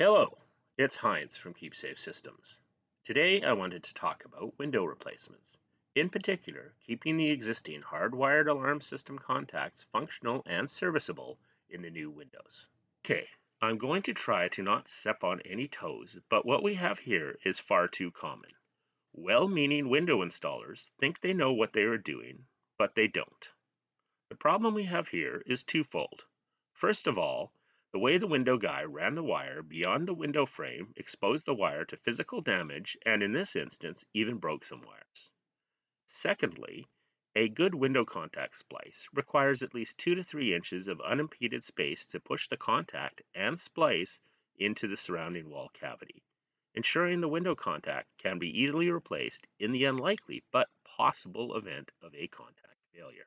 Hello, it's Heinz from KeepSafe Systems. Today I wanted to talk about window replacements. In particular, keeping the existing hardwired alarm system contacts functional and serviceable in the new windows. Okay, I'm going to try to not step on any toes, but what we have here is far too common. Well-meaning window installers think they know what they are doing, but they don't. The problem we have here is twofold. First of all, the way the window guy ran the wire beyond the window frame exposed the wire to physical damage and in this instance even broke some wires. Secondly, a good window contact splice requires at least 2 to 3 inches of unimpeded space to push the contact and splice into the surrounding wall cavity, ensuring the window contact can be easily replaced in the unlikely but possible event of a contact failure.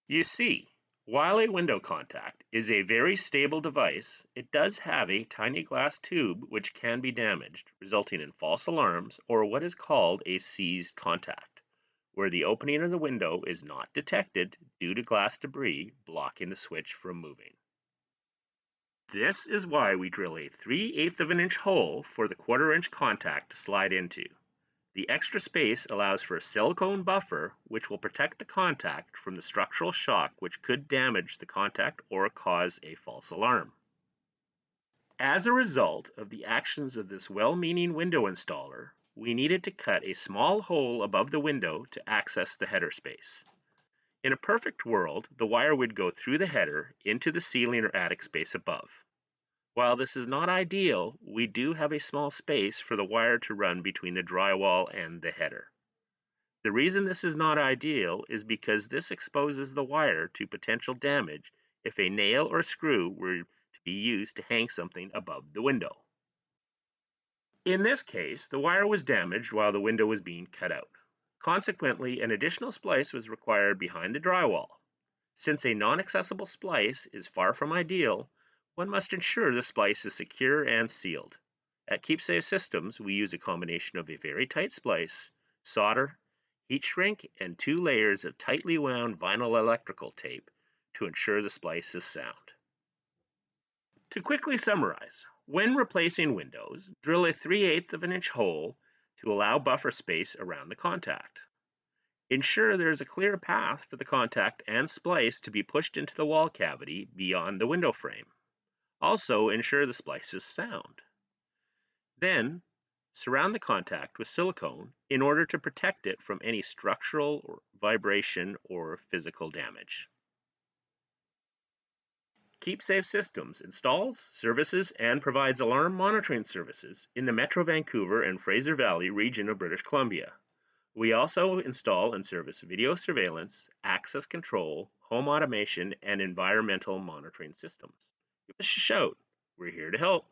You see, while a window contact is a very stable device, it does have a tiny glass tube which can be damaged, resulting in false alarms or what is called a seized contact, where the opening of the window is not detected due to glass debris blocking the switch from moving. This is why we drill a 3/8 of an inch hole for the 1/4 inch contact to slide into. The extra space allows for a silicone buffer which will protect the contact from the structural shock which could damage the contact or cause a false alarm. As a result of the actions of this well-meaning window installer, we needed to cut a small hole above the window to access the header space. In a perfect world, the wire would go through the header into the ceiling or attic space above. While this is not ideal, we do have a small space for the wire to run between the drywall and the header. The reason this is not ideal is because this exposes the wire to potential damage if a nail or screw were to be used to hang something above the window. In this case, the wire was damaged while the window was being cut out. Consequently, an additional splice was required behind the drywall. Since a non-accessible splice is far from ideal, one must ensure the splice is secure and sealed. At KeepSafe Systems, we use a combination of a very tight splice, solder, heat shrink, and 2 layers of tightly wound vinyl electrical tape to ensure the splice is sound. To quickly summarize, when replacing windows, drill a 3/8 of an inch hole to allow buffer space around the contact. Ensure there is a clear path for the contact and splice to be pushed into the wall cavity beyond the window frame. Also, ensure the splice is sound. Then, surround the contact with silicone in order to protect it from any structural or vibration or physical damage. KeepSafe Systems installs, services, and provides alarm monitoring services in the Metro Vancouver and Fraser Valley region of British Columbia. We also install and service video surveillance, access control, home automation, and environmental monitoring systems. Give us a shout. We're here to help.